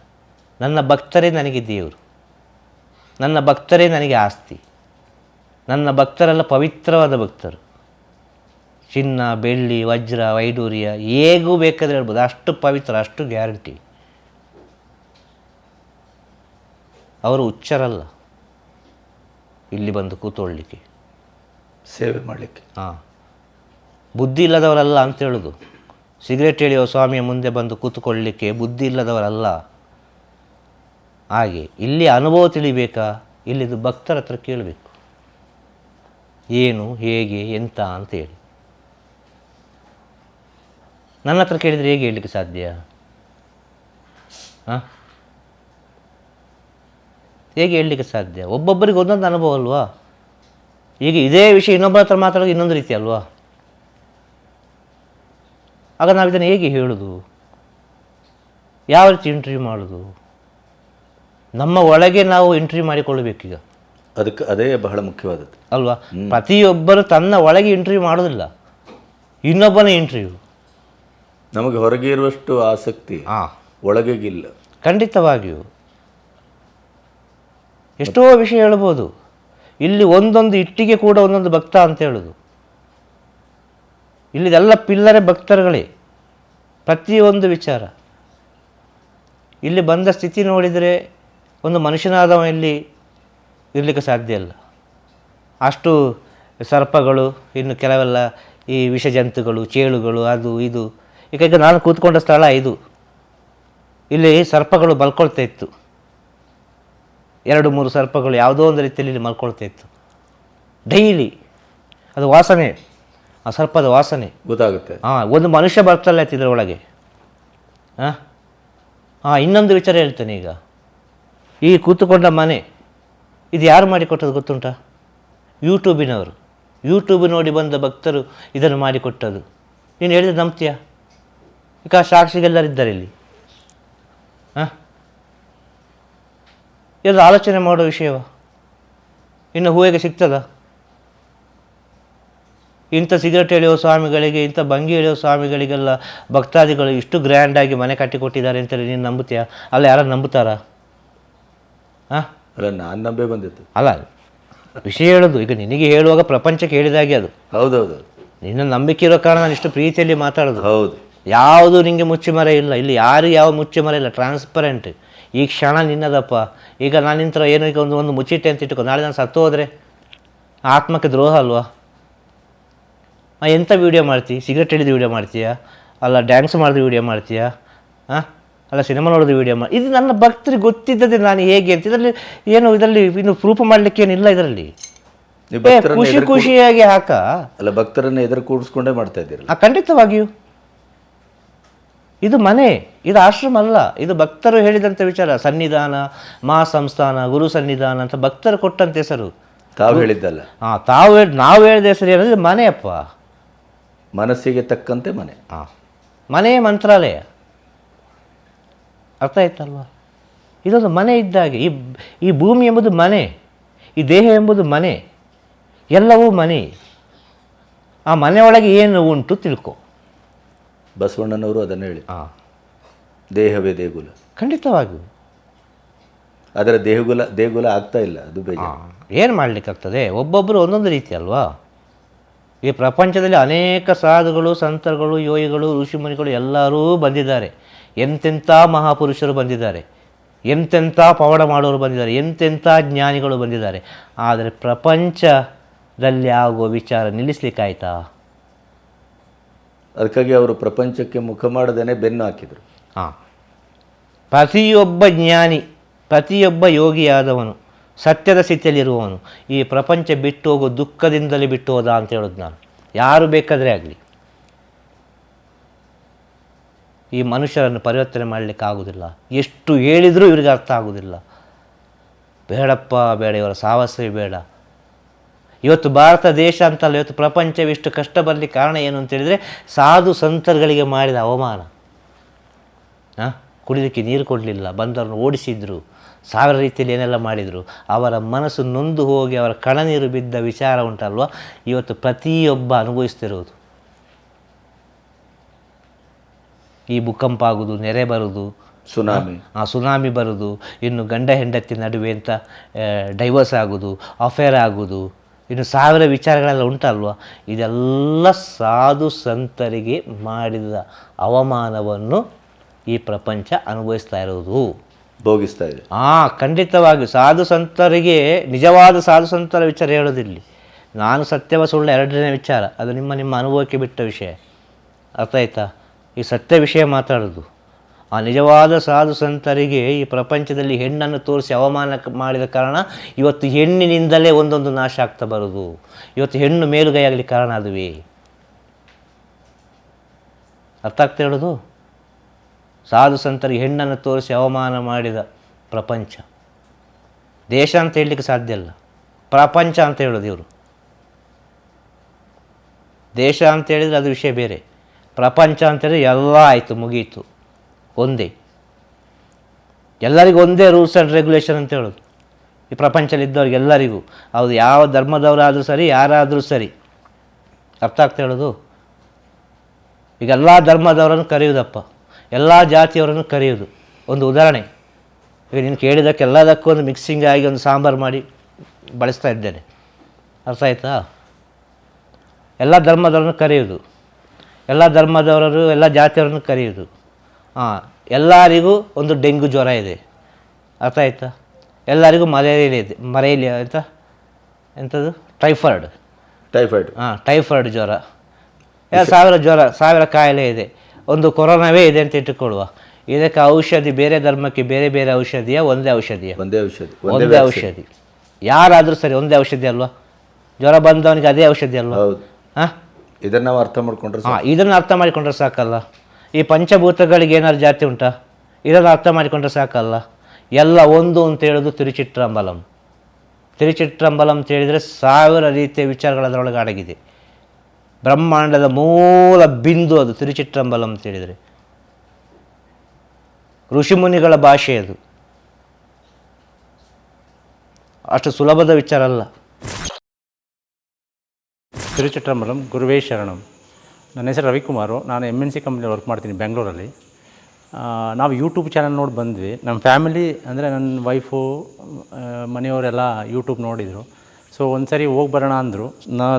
ನನ್ನ ಭಕ್ತರೇ ನನಗೆ ದೇವರು, ನನ್ನ ಭಕ್ತರೇ ನನಗೆ ಆಸ್ತಿ. ನನ್ನ ಭಕ್ತರೆಲ್ಲ ಪವಿತ್ರವಾದ ಭಕ್ತರು. ಚಿನ್ನ, ಬೆಳ್ಳಿ, ವಜ್ರ, ವೈಡೂರ್ಯ ಹೇಗೂ ಬೇಕಾದರೆ ಹೇಳ್ಬೋದು, ಅಷ್ಟು ಪವಿತ್ರ, ಅಷ್ಟು ಗ್ಯಾರಂಟಿ. ಅವರು ಹುಚ್ಚರಲ್ಲ ಇಲ್ಲಿ ಬಂದು ಕೂತ್ಕೊಳ್ಳಿಕ್ಕೆ, ಸೇವೆ ಮಾಡಲಿಕ್ಕೆ. ಬುದ್ಧಿ ಇಲ್ಲದವರಲ್ಲ ಅಂತ ಹೇಳೋದು. ಸಿಗರೇಟ್ ಎಳೆಯೋ ಸ್ವಾಮಿಯ ಮುಂದೆ ಬಂದು ಕೂತ್ಕೊಳ್ಳಿಕ್ಕೆ ಬುದ್ಧಿ ಇಲ್ಲದವರಲ್ಲ. ಹಾಗೆ ಇಲ್ಲಿ ಅನುಭವ ತಿಳಿಬೇಕಾ? ಇಲ್ಲಿದು ಭಕ್ತರ ಹತ್ರ ಕೇಳಬೇಕು, ಏನು, ಹೇಗೆ, ಎಂತ ಅಂತೇಳಿ. ನನ್ನ ಹತ್ರ ಕೇಳಿದರೆ ಹೇಗೆ ಹೇಳಲಿಕ್ಕೆ ಸಾಧ್ಯ? ಹೇಗೆ ಹೇಳಲಿಕ್ಕೆ ಸಾಧ್ಯ? ಒಬ್ಬೊಬ್ಬರಿಗೆ ಒಂದೊಂದು ಅನುಭವ ಅಲ್ವಾ? ಈಗ ಇದೇ ವಿಷಯ ಇನ್ನೊಬ್ಬರ ಹತ್ರ ಮಾತಾಡೋದು ಇನ್ನೊಂದು ರೀತಿ ಅಲ್ವಾ? ಆಗ ನಾವು ಇದನ್ನು ಹೇಗೆ ಹೇಳೋದು? ಯಾವ ರೀತಿ ಇಂಟರ್ವ್ಯೂ ಮಾಡೋದು? ನಮ್ಮ ಒಳಗೆ ನಾವು ಇಂಟರ್ವ್ಯೂ ಮಾಡಿಕೊಳ್ಳಬೇಕೀಗ. ಅದೇ ಬಹಳ ಮುಖ್ಯವಾದದ್ದು ಅಲ್ವಾ? ಪ್ರತಿಯೊಬ್ಬರು ತನ್ನ ಒಳಗೆ ಇಂಟರ್ವ್ಯೂ ಮಾಡೋದಿಲ್ಲ, ಇನ್ನೊಬ್ಬನ ಇಂಟರ್ವ್ಯೂ. ನಮಗೆ ಹೊರಗೆ ಇರುವಷ್ಟು ಆಸಕ್ತಿ ಒಳಗೆಗಿಲ್ಲ. ಖಂಡಿತವಾಗಿಯೂ ಎಷ್ಟೋ ವಿಷಯ ಹೇಳ್ಬೋದು. ಇಲ್ಲಿ ಒಂದೊಂದು ಇಟ್ಟಿಗೆ ಕೂಡ ಒಂದೊಂದು ಭಕ್ತ ಅಂತ ಹೇಳೋದು. ಇಲ್ಲಿದೆಲ್ಲ ಪಿಲ್ಲರೆ ಭಕ್ತರುಗಳೇ, ಪ್ರತಿಯೊಂದು ವಿಚಾರ. ಇಲ್ಲಿ ಬಂದ ಸ್ಥಿತಿ ನೋಡಿದರೆ ಒಂದು ಮನುಷ್ಯನಾದವ ಇಲ್ಲಿ ಇರಲಿಕ್ಕೆ ಸಾಧ್ಯ ಇಲ್ಲ. ಅಷ್ಟು ಸರ್ಪಗಳು, ಇನ್ನು ಕೆಲವೆಲ್ಲ ಈ ವಿಷಜಂತುಗಳು, ಚೇಳುಗಳು, ಅದು ಇದು. ಈಗ ನಾನು ಕೂತ್ಕೊಂಡ ಸ್ಥಳ ಇದು, ಇಲ್ಲಿ ಸರ್ಪಗಳು ಮಲ್ಕೊಳ್ತಾ ಇತ್ತು. 2-3 ಸರ್ಪಗಳು ಯಾವುದೋ ಒಂದು ರೀತಿಯಲ್ಲಿ ಇಲ್ಲಿ ಮಲ್ಕೊಳ್ತಾ ಇತ್ತು ಡೈಲಿ. ಅದು ವಾಸನೆ, ಆ ಸರ್ಪದ ವಾಸನೆ ಗೊತ್ತಾಗುತ್ತೆ. ಒಂದು ಮನುಷ್ಯ ಬರ್ತಲ್ಲ ಇದ್ರ ಒಳಗೆ. ಇನ್ನೊಂದು ವಿಚಾರ ಹೇಳ್ತೇನೆ. ಈಗ ಈ ಕೂತುಕೊಂಡ ಮನೆ ಇದು ಯಾರು ಮಾಡಿಕೊಟ್ಟದ್ದು ಗೊತ್ತುಂಟಾ? ಯೂಟ್ಯೂಬಿನವರು. ಯೂಟ್ಯೂಬ್ ನೋಡಿ ಬಂದ ಭಕ್ತರು ಇದನ್ನು ಮಾಡಿಕೊಟ್ಟದ್ದು. ನೀನು ಹೇಳಿದ್ರೆ ನಂಬ್ತೀಯಾ? ಈಗ ಸಾಕ್ಷಿಗೆಲ್ಲರಿದ್ದಾರೆ ಇಲ್ಲಿ. ಇದು ಆಲೋಚನೆ ಮಾಡೋ ವಿಷಯವ. ಇನ್ನು ಹೂವಿಗೆ ಸಿಗ್ತದ? ಇಂಥ ಸಿಗರೇಟ್ ಎಳೆಯೋ ಸ್ವಾಮಿಗಳಿಗೆ, ಇಂಥ ಭಂಗಿ ಎಳೆಯೋ ಸ್ವಾಮಿಗಳಿಗೆಲ್ಲ ಭಕ್ತಾದಿಗಳು ಇಷ್ಟು ಗ್ರ್ಯಾಂಡಾಗಿ ಮನೆ ಕಟ್ಟಿಕೊಟ್ಟಿದ್ದಾರೆ ಅಂತೇಳಿ ನೀನು ನಂಬುತ್ತೀಯಾ? ಅಲ್ಲ, ಯಾರು ನಂಬುತ್ತಾರಾ? ಅಲ್ಲ, ನಾನು ನಂಬೇ ಬಂದಿತ್ತು. ಅಲ್ಲ, ವಿಷಯ ಹೇಳೋದು. ಈಗ ನಿನಗೆ ಹೇಳುವಾಗ ಪ್ರಪಂಚಕ್ಕೆ ಹೇಳಿದಾಗೆ ಅದು. ಹೌದೌದು. ನಿನ್ನ ನಂಬಿಕೆ ಇರೋ ಕಾರಣ ನಾನು ಇಷ್ಟು ಪ್ರೀತಿಯಲ್ಲಿ ಮಾತಾಡೋದು. ಹೌದು. ಯಾವುದು ನಿಮಗೆ ಮುಚ್ಚುಮರ ಇಲ್ಲ ಇಲ್ಲಿ. ಯಾರು ಯಾವ ಮುಚ್ಚುಮರ ಇಲ್ಲ. ಟ್ರಾನ್ಸ್ಪರೆಂಟ್. ಈ ಕ್ಷಣ ನಿನ್ನದಪ್ಪ. ಈಗ ನಾನು ನಿಂತರ ಏನೋ ಈಗ ಒಂದು ಮುಚ್ಚಿಟ್ಟೆ ಅಂತ ಇಟ್ಕೊ, ನಾಳೆ ನಾನು ಸತ್ತು ಹೋದರೆ ಆತ್ಮಕ್ಕೆ ದ್ರೋಹ ಅಲ್ವಾ? ಎಂಥ ವೀಡಿಯೋ ಮಾಡ್ತೀಯ? ಸಿಗರೇಟ್ ಹಿಡಿದು ವೀಡಿಯೋ ಮಾಡ್ತೀಯಾ? ಅಲ್ಲ ಡ್ಯಾನ್ಸ್ ಮಾಡಿದ ವೀಡಿಯೋ ಮಾಡ್ತೀಯಾ? ಅಲ್ಲ ಸಿನಿಮಾ ನೋಡೋದು ವೀಡಿಯೋ ಮಾಡಿ. ಇದು ನನ್ನ ಭಕ್ತರಿಗೆ ಗೊತ್ತಿದ್ದದೆ ನಾನು ಹೇಗೆ ಅಂತ. ಇದರಲ್ಲಿ ಏನು, ಇದರಲ್ಲಿ ಇನ್ನು ಪ್ರೂಫ್ ಮಾಡಲಿಕ್ಕೆ ಏನಿಲ್ಲ. ಇದರಲ್ಲಿ ಖುಷಿಯಾಗಿ ಹಾಕ. ಅಲ್ಲ, ಭಕ್ತರನ್ನ ಎದುರು ಕೂಡಿಸ್ಕೊಂಡೇ ಮಾಡ್ತಾ ಇದ್ದೀರಿ. ಖಂಡಿತವಾಗಿಯೂ ಇದು ಮನೆ, ಇದು ಆಶ್ರಮ ಅಲ್ಲ. ಇದು ಭಕ್ತರು ಹೇಳಿದಂಥ ವಿಚಾರ. ಸನ್ನಿಧಾನ, ಮಹಾಸಂಸ್ಥಾನ, ಗುರು ಸನ್ನಿಧಾನ ಅಂತ ಭಕ್ತರು ಕೊಟ್ಟಂತ ಹೆಸರು. ತಾವು ಹೇಳಿದ್ದಲ್ಲ. ನಾವು ಹೇಳಿದ ಹೆಸರು ಏನಂದ್ರೆ ಮನೆಯಪ್ಪ. ಮನಸ್ಸಿಗೆ ತಕ್ಕಂತೆ ಮನೆ. ಮನೆ ಮಂತ್ರಾಲಯ. ಅರ್ಥ ಆಯ್ತಲ್ವ? ಇದೊಂದು ಮನೆ ಇದ್ದಾಗೆ. ಈ ಭೂಮಿ ಎಂಬುದು ಮನೆ, ಈ ದೇಹ ಎಂಬುದು ಮನೆ, ಎಲ್ಲವೂ ಮನೆ. ಆ ಮನೆಯೊಳಗೆ ಏನು ಉಂಟು ತಿಳ್ಕೊ. ಬಸವಣ್ಣನವರು ಅದನ್ನು ಹೇಳಿ, ದೇಹವೇ ದೇಗುಲ. ಖಂಡಿತವಾಗಿಯೂ. ಆದರೆ ದೇಗುಲ ಆಗ್ತಾ ಇಲ್ಲ. ಅದು ಬೇಜಾರು. ಏನು ಮಾಡಲಿಕ್ಕಾಗ್ತದೆ? ಒಬ್ಬೊಬ್ಬರು ಒಂದೊಂದು ರೀತಿ ಅಲ್ವಾ? ಈ ಪ್ರಪಂಚದಲ್ಲಿ ಅನೇಕ ಸಾಧುಗಳು, ಸಂತರುಗಳು, ಯೋಗಿಗಳು, ಋಷಿಮುನಿಗಳು ಎಲ್ಲರೂ ಬಂದಿದ್ದಾರೆ. ಎಂತೆಂಥ ಮಹಾಪುರುಷರು ಬಂದಿದ್ದಾರೆ, ಎಂತೆಂಥ ಪವಾಡ ಮಾಡೋರು ಬಂದಿದ್ದಾರೆ, ಎಂತೆಂಥ ಜ್ಞಾನಿಗಳು ಬಂದಿದ್ದಾರೆ. ಆದರೆ ಪ್ರಪಂಚದಲ್ಲಿ ಆಗುವ ವಿಚಾರ ನಿಲ್ಲಿಸ್ಲಿಕ್ಕಾಯ್ತಾ? ಅದಕ್ಕಾಗಿ ಅವರು ಪ್ರಪಂಚಕ್ಕೆ ಮುಖ ಮಾಡದೇನೆ ಬೆನ್ನು ಹಾಕಿದರು. ಪ್ರತಿಯೊಬ್ಬ ಜ್ಞಾನಿ, ಪ್ರತಿಯೊಬ್ಬ ಯೋಗಿಯಾದವನು, ಸತ್ಯದ ಸ್ಥಿತಿಯಲ್ಲಿರುವವನು ಈ ಪ್ರಪಂಚ ಬಿಟ್ಟು ಹೋಗೋ ದುಃಖದಿಂದಲೇ ಬಿಟ್ಟು ಹೋದ ಅಂತ ಹೇಳೋದು ನಾನು. ಯಾರು ಬೇಕಾದರೆ ಆಗಲಿ ಈ ಮನುಷ್ಯರನ್ನು ಪರಿವರ್ತನೆ ಮಾಡಲಿಕ್ಕೆ ಆಗೋದಿಲ್ಲ. ಎಷ್ಟು ಹೇಳಿದರೂ ಇವರಿಗೆ ಅರ್ಥ ಆಗೋದಿಲ್ಲ. ಬೇಡಪ್ಪ, ಬೇಡ, ಇವರ ಸಾಹಸವೇ ಬೇಡ. ಇವತ್ತು ಭಾರತ ದೇಶ ಅಂತಲ್ಲ, ಇವತ್ತು ಪ್ರಪಂಚವಿಷ್ಟು ಕಷ್ಟ ಬರಲಿಕ್ಕೆ ಕಾರಣ ಏನು ಅಂತೇಳಿದರೆ ಸಾಧು ಸಂತರುಗಳಿಗೆ ಮಾಡಿದ ಅವಮಾನ. ಕುಡಿಲಿಕ್ಕೆ ನೀರು ಕೊಡಲಿಲ್ಲ, ಬಂದವರನ್ನು ಓಡಿಸಿದ್ರು, ಸಾವಿರ ರೀತಿಯಲ್ಲಿ ಏನೆಲ್ಲ ಮಾಡಿದರು. ಅವರ ಮನಸ್ಸು ನೊಂದು ಹೋಗಿ ಅವರ ಕಣ್ಣನೀರು ಬಿದ್ದ ವಿಚಾರ ಉಂಟಲ್ವ, ಇವತ್ತು ಪ್ರತಿಯೊಬ್ಬ ಅನುಭವಿಸ್ತಿರೋದು. ಈ ಭೂಕಂಪ ಆಗೋದು, ನೆರೆ ಬರೋದು, ಸುನಾಮಿ ಬರೋದು, ಇನ್ನು ಗಂಡ ಹೆಂಡತಿ ನಡುವೆ ಅಂತ ಡೈವರ್ಸ್ ಆಗೋದು, ಅಫೇರ್ ಆಗೋದು, ಇನ್ನು ಸಾವಿರ ವಿಚಾರಗಳೆಲ್ಲ ಉಂಟಲ್ವ. ಇದೆಲ್ಲ ಸಾಧು ಸಂತರಿಗೆ ಮಾಡಿದ ಅವಮಾನವನ್ನು ಈ ಪ್ರಪಂಚ ಅನುಭವಿಸ್ತಾ ಇರೋದು, ಭೋಗಿಸ್ತಾ ಇದೆ. ಖಂಡಿತವಾಗಿ. ಸಾಧು ಸಂತರಿಗೆ, ನಿಜವಾದ ಸಾಧು ಸಂತರ ವಿಚಾರ ಹೇಳೋದಿಲ್ಲಿ. ನಾನು ಸತ್ಯವ ಸುಳ್ಳು ಎರಡನೇ ವಿಚಾರ, ಅದು ನಿಮ್ಮ ಅನುಭವಕ್ಕೆ ಬಿಟ್ಟ ವಿಷಯ. ಅರ್ಥ ಆಯ್ತಾ? ಈ ಸತ್ಯ ವಿಷಯ ಮಾತಾಡೋದು. ಆ ನಿಜವಾದ ಸಾಧು ಸಂತರಿಗೆ ಈ ಪ್ರಪಂಚದಲ್ಲಿ ಹೆಣ್ಣನ್ನು ತೋರಿಸಿ ಅವಮಾನ ಮಾಡಿದ ಕಾರಣ ಇವತ್ತು ಹೆಣ್ಣಿನಿಂದಲೇ ಒಂದೊಂದು ನಾಶ ಆಗ್ತಾ ಬರೋದು. ಇವತ್ತು ಹೆಣ್ಣು ಮೇಲುಗೈ ಆಗಲಿಕ್ಕೆ ಕಾರಣ ಅದುವೇ. ಅರ್ಥ ಆಗ್ತಾ ಹೇಳೋದು? ಸಾಧು ಸಂತರಿಗೆ ಹೆಣ್ಣನ್ನು ತೋರಿಸಿ ಅವಮಾನ ಮಾಡಿದ ಪ್ರಪಂಚ. ದೇಶ ಅಂತ ಹೇಳಲಿಕ್ಕೆ ಸಾಧ್ಯ ಇಲ್ಲ, ಪ್ರಪಂಚ ಅಂತ ಹೇಳೋದು ಇವರು. ದೇಶ ಅಂತ ಹೇಳಿದರೆ ಅದು ವಿಷಯ ಬೇರೆ, ಪ್ರಪಂಚ ಅಂತೇಳಿದ್ರೆ ಎಲ್ಲ ಆಯಿತು, ಮುಗೀತು. ಒಂದೇ, ಎಲ್ಲರಿಗೂ ಒಂದೇ ರೂಲ್ಸ್ ಆ್ಯಂಡ್ ರೆಗ್ಯುಲೇಷನ್ ಅಂತ ಹೇಳೋದು ಈ ಪ್ರಪಂಚದಲ್ಲಿದ್ದವ್ರಿಗೆ ಎಲ್ಲರಿಗೂ. ಹೌದು, ಯಾವ ಧರ್ಮದವರಾದರೂ ಸರಿ, ಯಾರಾದರೂ ಸರಿ. ಅರ್ಥ ಆಗ್ತಾ ಹೇಳೋದು? ಈಗ ಎಲ್ಲ ಧರ್ಮದವರನ್ನು ಕರೆಯುವುದಪ್ಪ, ಎಲ್ಲ ಜಾತಿಯವರನ್ನು ಕರೆಯುವುದು. ಒಂದು ಉದಾಹರಣೆ, ಈಗ ನೀನು ಕೇಳಿದ್ದಕ್ಕೆ ಎಲ್ಲದಕ್ಕೂ ಒಂದು ಮಿಕ್ಸಿಂಗ್ ಆಗಿ ಒಂದು ಸಾಂಬಾರು ಮಾಡಿ ಬಳಸ್ತಾ ಇದ್ದೇನೆ. ಅರ್ಥ ಆಯ್ತಾ? ಎಲ್ಲ ಧರ್ಮದವರನ್ನು ಕರೆಯುವುದು, ಎಲ್ಲ ಧರ್ಮದವರು, ಎಲ್ಲ ಜಾತಿಯವರನ್ನು ಕರೆಯುವುದು. ಎಲ್ಲರಿಗೂ ಒಂದು ಡೆಂಗು ಜ್ವರ ಇದೆ. ಅರ್ಥ ಆಯ್ತಾ? ಎಲ್ಲರಿಗೂ ಮಲೇರಿಯಾ ಅಂತ ಎಂಥದ್ದು ಟೈಫಾಯ್ಡ್. ಹಾಂ, ಟೈಫಾಯ್ಡ್ ಜ್ವರ, ಸಾವಿರ ಕಾಯಿಲೆ ಇದೆ. ಒಂದು ಕೊರೋನಾವೇ ಇದೆ ಅಂತ ಇಟ್ಟುಕೊಳ್ಳುವ. ಇದಕ್ಕೆ ಔಷಧಿ, ಬೇರೆ ಧರ್ಮಕ್ಕೆ ಬೇರೆ ಬೇರೆ ಔಷಧಿಯ, ಒಂದೇ ಔಷಧಿ. ಯಾರಾದರೂ ಸರಿ ಒಂದೇ ಔಷಧಿ ಅಲ್ವಾ? ಜ್ವರ ಬಂದವನಿಗೆ ಅದೇ ಔಷಧಿ ಅಲ್ವಾ? ಹಾಂ, ಇದನ್ನು ಅರ್ಥ ಮಾಡಿಕೊಂಡ್ರೆ ಸಾಕಲ್ಲ. ಈ ಪಂಚಭೂತಗಳಿಗೆ ಏನಾದ್ರು ಜಾತಿ ಉಂಟಾ? ಇದನ್ನು ಅರ್ಥ ಮಾಡಿಕೊಂಡ್ರೆ ಸಾಕಲ್ಲ. ಎಲ್ಲ ಒಂದು ಅಂತ ಹೇಳೋದು ತಿರುಚಿಟ್ರಂಬಲಂ ಅಂತ ಹೇಳಿದರೆ 1000 ರೀತಿಯ ವಿಚಾರಗಳು ಅದರೊಳಗೆ ಅಡಗಿದೆ. ಬ್ರಹ್ಮಾಂಡದ ಮೂಲ ಬಿಂದು ಅದು ತಿರುಚಿಟ್ರಂಬಲಂ ಅಂತ ಹೇಳಿದರೆ. ಋಷಿಮುನಿಗಳ ಭಾಷೆ ಅದು, ಅಷ್ಟು ಸುಲಭದ ವಿಚಾರ ಅಲ್ಲ. ತಿರುಚಿಟ್ರಂಬಲಂ ಗುರುವೇ ಶರಣಂ. ನನ್ನ ಹೆಸರು ರವಿಕುಮಾರು. ನಾನು MNC ಕಂಪ್ನಿಯಲ್ಲಿ ವರ್ಕ್ ಮಾಡ್ತೀನಿ ಬೆಂಗಳೂರಲ್ಲಿ. ನಾವು ಯೂಟ್ಯೂಬ್ ಚಾನಲ್ ನೋಡಿ ಬಂದ್ವಿ. ನಮ್ಮ ಫ್ಯಾಮಿಲಿ ಅಂದರೆ ನನ್ನ ವೈಫು, ಮನೆಯವರೆಲ್ಲ ಯೂಟ್ಯೂಬ್ ನೋಡಿದರು. ಸೊ ಒಂದು ಸರಿ ಹೋಗಿ ಬರೋಣ ಅಂದರು.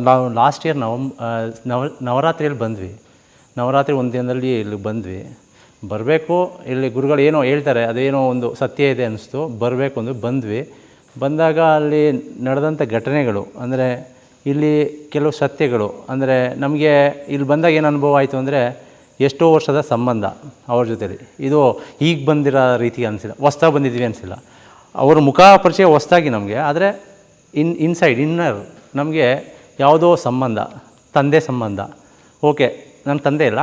ನಾವು ಲಾಸ್ಟ್ ಇಯರ್ ನವರಾತ್ರಿಯಲ್ಲಿ ಬಂದ್ವಿ. ನವರಾತ್ರಿ ಒಂದು ದಿನದಲ್ಲಿ ಇಲ್ಲಿ ಬಂದ್ವಿ. ಬರಬೇಕು, ಇಲ್ಲಿ ಗುರುಗಳು ಏನೋ ಹೇಳ್ತಾರೆ, ಅದೇನೋ ಒಂದು ಸತ್ಯ ಇದೆ ಅನ್ನಿಸ್ತು. ಬರಬೇಕು ಅಂದು ಬಂದ್ವಿ. ಬಂದಾಗ ಅಲ್ಲಿ ನಡೆದಂಥ ಘಟನೆಗಳು, ಅಂದರೆ ಇಲ್ಲಿ ಕೆಲವು ಸತ್ಯಗಳು, ಅಂದರೆ ನಮಗೆ ಇಲ್ಲಿ ಬಂದಾಗ ಏನು ಅನುಭವ ಆಯಿತು ಅಂದರೆ, ಎಷ್ಟೋ ವರ್ಷದ ಸಂಬಂಧ ಅವ್ರ ಜೊತೆಲಿ. ಇದು ಈಗ ಬಂದಿರೋ ರೀತಿ ಅನಿಸಿಲ್ಲ, ಹೊಸ್ದಾಗಿ ಬಂದಿದ್ವಿ ಅನಿಸಿಲ್ಲ. ಅವ್ರ ಮುಖ ಪರಿಚಯ ಹೊಸ್ದಾಗಿ ನಮಗೆ, ಆದರೆ ಇನ್ನರ್ ನಮಗೆ ಯಾವುದೋ ಸಂಬಂಧ, ತಂದೆ ಸಂಬಂಧ. ಓಕೆ, ನನ್ನ ತಂದೆ ಇಲ್ಲ,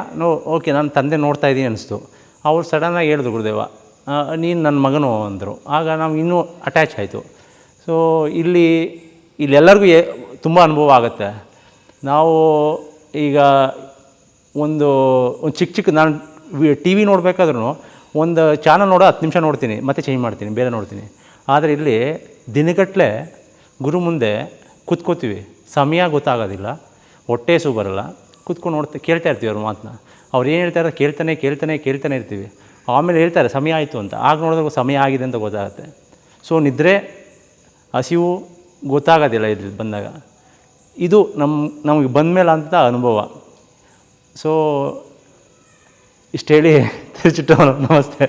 ಓಕೆ ನನ್ನ ತಂದೆ ನೋಡ್ತಾ ಇದ್ದೀನಿ ಅನಿಸ್ತು. ಅವ್ರು ಸಡನ್ನಾಗಿ ಹೇಳಿದ್ರು, ಗುರುದೇವ ನೀನು ನನ್ನ ಮಗನು ಅಂದರು. ಆಗ ನಮ್ಗೆ ಇನ್ನೂ ಅಟ್ಯಾಚ್ ಆಯಿತು. ಸೊ ಇಲ್ಲೆಲ್ಲರಿಗೂ ತುಂಬ ಅನುಭವ ಆಗುತ್ತೆ. ನಾವು ಈಗ ಒಂದು ಚಿಕ್ಕ ನಾನು TV ನೋಡಬೇಕಾದ್ರೂ ಒಂದು ಚಾನಲ್ ನೋಡೋ 10 ನಿಮಿಷ ನೋಡ್ತೀನಿ, ಮತ್ತೆ ಚೇಂಜ್ ಮಾಡ್ತೀನಿ, ಬೇರೆ ನೋಡ್ತೀನಿ. ಆದರೆ ಇಲ್ಲಿ ದಿನಗಟ್ಟಲೆ ಗುರು ಮುಂದೆ ಕೂತ್ಕೋತೀವಿ, ಸಮಯ ಗೊತ್ತಾಗೋದಿಲ್ಲ, ಹೊಟ್ಟೆ ಸು ಬರೋಲ್ಲ, ಕೂತ್ಕೊಂಡು ಕೇಳ್ತಾ ಇರ್ತೀವಿ ಅವ್ರ ಮಾತನ್ನ. ಅವ್ರು ಏನು ಹೇಳ್ತಾರೆ ಕೇಳ್ತಾನೆ ಇರ್ತೀವಿ. ಆಮೇಲೆ ಹೇಳ್ತಾರೆ ಸಮಯ ಆಯಿತು ಅಂತ. ಆಗ ನೋಡಿದ್ರೆ ಸಮಯ ಆಗಿದೆ ಅಂತ ಗೊತ್ತಾಗುತ್ತೆ. ಸೊ ನಿದ್ರೆ, ಹಸಿವು ಗೊತ್ತಾಗೋದಿಲ್ಲ ಇಲ್ಲಿ ಬಂದಾಗ. ಇದು ನಮಗೆ ಬಂದಮೇಲೆ ಅಂತ ಅನುಭವ. ಸೊ ಇಷ್ಟು ಹೇಳಿ ತಿರುಚಿಟ್ರಂಬಲಂ. ನಮಸ್ತೆ.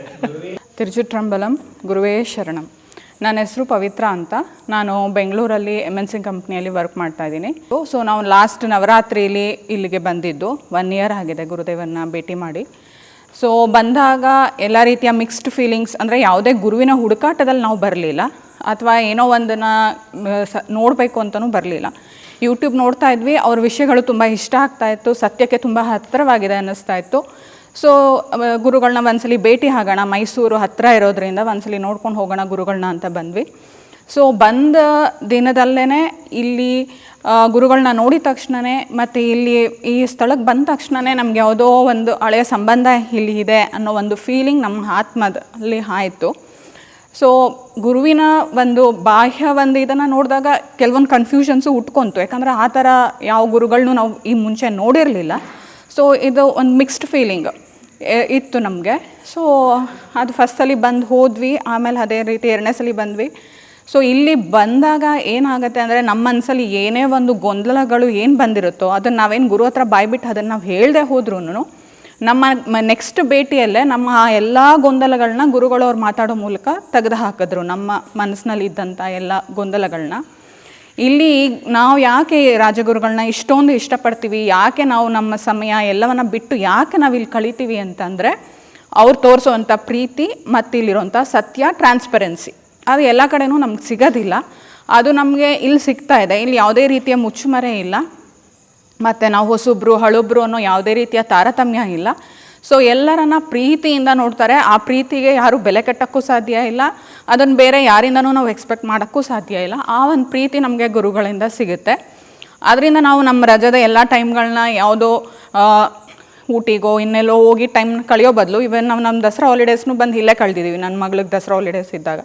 ತಿರುಚಿಟ್ರಂಬಲಂ ಗುರುವೇ ಶರಣಂ. ನನ್ನ ಹೆಸರು ಪವಿತ್ರ ಅಂತ. ನಾನು ಬೆಂಗಳೂರಲ್ಲಿ MNC ಕಂಪ್ನಿಯಲ್ಲಿ ವರ್ಕ್ ಮಾಡ್ತಾಯಿದ್ದೀನಿ. ಸೊ ನಾವು ಲಾಸ್ಟ್ ನವರಾತ್ರಿಯಲ್ಲಿ ಇಲ್ಲಿಗೆ ಬಂದಿದ್ದು 1 ಇಯರ್ ಆಗಿದೆ ಗುರುದೇವರನ್ನ ಭೇಟಿ ಮಾಡಿ. ಸೊ ಬಂದಾಗ ಎಲ್ಲ ರೀತಿಯ ಮಿಕ್ಸ್ಡ್ ಫೀಲಿಂಗ್ಸ್, ಅಂದರೆ ಯಾವುದೇ ಗುರುವಿನ ಹುಡುಕಾಟದಲ್ಲಿ ನಾವು ಬರಲಿಲ್ಲ, ಅಥವಾ ಏನೋ ಒಂದನ್ನು ನೋಡಬೇಕು ಅಂತಲೂ ಬರಲಿಲ್ಲ. ಯೂಟ್ಯೂಬ್ ನೋಡ್ತಾ ಇದ್ವಿ, ಅವ್ರ ವಿಷಯಗಳು ತುಂಬ ಇಷ್ಟ ಆಗ್ತಾಯಿತ್ತು, ಸತ್ಯಕ್ಕೆ ತುಂಬ ಹತ್ತಿರವಾಗಿದೆ ಅನ್ನಿಸ್ತಾ ಇತ್ತು. ಸೊ ಗುರುಗಳನ್ನ ಒಂದ್ಸಲಿ ಭೇಟಿ ಆಗೋಣ, ಮೈಸೂರು ಹತ್ತಿರ ಇರೋದ್ರಿಂದ ಒಂದ್ಸಲಿ ನೋಡ್ಕೊಂಡು ಹೋಗೋಣ ಗುರುಗಳನ್ನ ಅಂತ ಬಂದ್ವಿ. ಸೊ ಬಂದ ದಿನದಲ್ಲೇ ಇಲ್ಲಿ ಗುರುಗಳನ್ನ ನೋಡಿದ ತಕ್ಷಣವೇ, ಮತ್ತು ಇಲ್ಲಿ ಈ ಸ್ಥಳಕ್ಕೆ ಬಂದ ತಕ್ಷಣವೇ ನಮ್ಗೆ ಯಾವುದೋ ಒಂದು ಹಳೆಯ ಸಂಬಂಧ ಇಲ್ಲಿ ಇದೆ ಅನ್ನೋ ಒಂದು ಫೀಲಿಂಗ್ ನಮ್ಮ ಆತ್ಮದಲ್ಲಿ ಆಯಿತು. ಸೊ ಗುರುವಿನ ಒಂದು ಬಾಹ್ಯ ಒಂದು ಇದನ್ನು ನೋಡಿದಾಗ ಕೆಲವೊಂದು ಕನ್ಫ್ಯೂಷನ್ಸು ಉಟ್ಕೊಂತು. ಯಾಕಂದರೆ ಆ ಥರ ಯಾವ ಗುರುಗಳನ್ನೂ ನಾವು ಈ ಮುಂಚೆ ನೋಡಿರಲಿಲ್ಲ. ಸೊ ಇದು ಒಂದು ಮಿಕ್ಸ್ಡ್ ಫೀಲಿಂಗ್ ಇತ್ತು ನಮಗೆ. ಸೊ ಅದು ಫಸ್ಟಲ್ಲಿ ಬಂದು ಹೋದ್ವಿ, ಆಮೇಲೆ ಅದೇ ರೀತಿ 2ನೇ ಸಲ ಬಂದ್ವಿ. ಸೊ ಇಲ್ಲಿ ಬಂದಾಗ ಏನಾಗುತ್ತೆ ಅಂದರೆ, ನಮ್ಮ ಮನಸ್ಸಲ್ಲಿ ಏನೇ ಒಂದು ಗೊಂದಲಗಳು ಏನು ಬಂದಿರುತ್ತೋ ಅದನ್ನು ನಾವೇನು ಗುರು ಹತ್ರ ಬಾಯ್ಬಿಟ್ಟು ಅದನ್ನು ನಾವು ಹೇಳದೆ ಹೋದ್ರೂ ನಮ್ಮ ನೆಕ್ಸ್ಟ್ ಭೇಟಿಯಲ್ಲೇ ನಮ್ಮ ಎಲ್ಲ ಗೊಂದಲಗಳನ್ನ ಗುರುಗಳವ್ರು ಮಾತಾಡೋ ಮೂಲಕ ತೆಗೆದು ಹಾಕಿದ್ರು, ನಮ್ಮ ಮನಸ್ಸಿನಲ್ಲಿ ಇದ್ದಂಥ ಎಲ್ಲ ಗೊಂದಲಗಳನ್ನ. ಇಲ್ಲಿ ನಾವು ಯಾಕೆ ರಾಜಗುರುಗಳನ್ನ ಇಷ್ಟೊಂದು ಇಷ್ಟಪಡ್ತೀವಿ, ಯಾಕೆ ನಾವು ನಮ್ಮ ಸಮಯ ಎಲ್ಲವನ್ನ ಬಿಟ್ಟು ಯಾಕೆ ನಾವು ಇಲ್ಲಿ ಕಳಿತೀವಿ ಅಂತಂದರೆ, ಅವ್ರು ತೋರಿಸೋವಂಥ ಪ್ರೀತಿ ಮತ್ತು ಇಲ್ಲಿರೋಂಥ ಸತ್ಯ, ಟ್ರಾನ್ಸ್ಪರೆನ್ಸಿ, ಅದು ಎಲ್ಲ ಕಡೆನೂ ನಮ್ಗೆ ಸಿಗೋದಿಲ್ಲ. ಅದು ನಮಗೆ ಇಲ್ಲಿ ಸಿಗ್ತಾ ಇದೆ. ಇಲ್ಲಿ ಯಾವುದೇ ರೀತಿಯ ಮುಚ್ಚುಮರೆ ಇಲ್ಲ, ಮತ್ತು ನಾವು ಹೊಸಬ್ರು ಹಳಬ್ರು ಅನ್ನೋ ಯಾವುದೇ ರೀತಿಯ ತಾರತಮ್ಯ ಇಲ್ಲ. ಸೊ ಎಲ್ಲರನ್ನ ಪ್ರೀತಿಯಿಂದ ನೋಡ್ತಾರೆ. ಆ ಪ್ರೀತಿಗೆ ಯಾರೂ ಬೆಲೆ ಕಟ್ಟೋಕ್ಕೂ ಸಾಧ್ಯ ಇಲ್ಲ, ಅದನ್ನು ಬೇರೆ ಯಾರಿಂದನೂ ನಾವು ಎಕ್ಸ್ಪೆಕ್ಟ್ ಮಾಡೋಕ್ಕೂ ಸಾಧ್ಯ ಇಲ್ಲ. ಆ ಒಂದು ಪ್ರೀತಿ ನಮಗೆ ಗುರುಗಳಿಂದ ಸಿಗುತ್ತೆ. ಅದರಿಂದ ನಾವು ನಮ್ಮ ರಜದ ಎಲ್ಲ ಟೈಮ್ಗಳನ್ನ ಯಾವುದೋ ಊಟಿಗೋ ಇನ್ನೆಲ್ಲೋ ಹೋಗಿ ಟೈಮ್ ಕಳೆಯೋ ಬದಲು, ಇವನ್ ನಾವು ನಮ್ಮ ದಸರಾ ಹಾಲಿಡೇಸ್ನೂ ಬಂದು ಇಲ್ಲೇ ಕಳೆದಿದ್ದೀವಿ, ನನ್ನ ಮಗಳಿಗೆ ದಸರಾ ಹಾಲಿಡೇಸ್ ಇದ್ದಾಗ.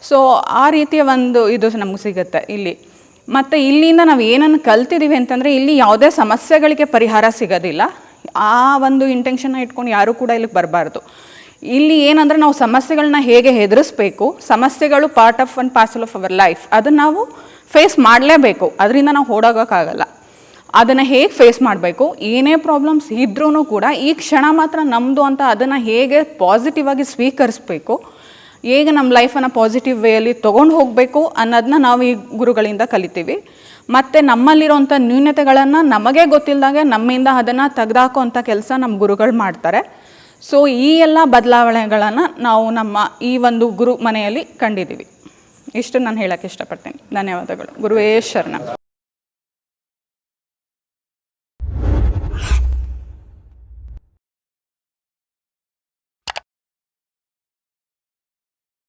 ಸೊ ಆ ರೀತಿಯ ಒಂದು ಇದು ನಮಗೆ ಸಿಗುತ್ತೆ ಇಲ್ಲಿ. ಮತ್ತು ಇಲ್ಲಿಂದ ನಾವು ಏನನ್ನು ಕಲ್ತಿದ್ದೀವಿ ಅಂತಂದರೆ, ಇಲ್ಲಿ ಯಾವುದೇ ಸಮಸ್ಯೆಗಳಿಗೆ ಪರಿಹಾರ ಸಿಗೋದಿಲ್ಲ. ಆ ಒಂದು ಇಂಟೆನ್ಷನ್ನ ಇಟ್ಕೊಂಡು ಯಾರೂ ಕೂಡ ಇಲ್ಲಿಗೆ ಬರಬಾರ್ದು. ಇಲ್ಲಿ ಏನಂದರೆ, ನಾವು ಸಮಸ್ಯೆಗಳನ್ನ ಹೇಗೆ ಎದುರಿಸ್ಬೇಕು, ಸಮಸ್ಯೆಗಳು part of and parcel of our life, ಅದನ್ನು ನಾವು ಫೇಸ್ ಮಾಡಲೇಬೇಕು. ಅದರಿಂದ ನಾವು ಓಡೋಗೋಕ್ಕಾಗಲ್ಲ. ಅದನ್ನು ಹೇಗೆ ಫೇಸ್ ಮಾಡಬೇಕು, ಏನೇ ಪ್ರಾಬ್ಲಮ್ಸ್ ಇದ್ರೂ ಕೂಡ ಈ ಕ್ಷಣ ಮಾತ್ರ ನಮ್ಮದು ಅಂತ ಅದನ್ನು ಹೇಗೆ ಪಾಸಿಟಿವ್ ಆಗಿ ಸ್ವೀಕರಿಸಬೇಕು, ಹೇಗೆ ನಮ್ಮ ಲೈಫನ್ನು ಪಾಸಿಟಿವ್ ವೇಯಲ್ಲಿ ತೊಗೊಂಡು ಹೋಗಬೇಕು ಅನ್ನೋದನ್ನ ನಾವು ಈ ಗುರುಗಳಿಂದ ಕಲಿತೀವಿ. ಮತ್ತು ನಮ್ಮಲ್ಲಿರೋಂಥ ನ್ಯೂನತೆಗಳನ್ನು ನಮಗೆ ಗೊತ್ತಿಲ್ಲದಾಗೆ ನಮ್ಮಿಂದ ಅದನ್ನು ತೆಗೆದಾಕೋಂಥ ಕೆಲಸ ನಮ್ಮ ಗುರುಗಳು ಮಾಡ್ತಾರೆ. ಸೊ ಈ ಎಲ್ಲ ಬದಲಾವಣೆಗಳನ್ನು ನಾವು ನಮ್ಮ ಈ ಒಂದು ಗುರು ಮನೆಯಲ್ಲಿ ಕಂಡಿದ್ದೀವಿ. ಇಷ್ಟು ನಾನು ಹೇಳೋಕ್ಕೆ ಇಷ್ಟಪಡ್ತೀನಿ. ಧನ್ಯವಾದಗಳು. ಗುರುವೇ ಶರಣ.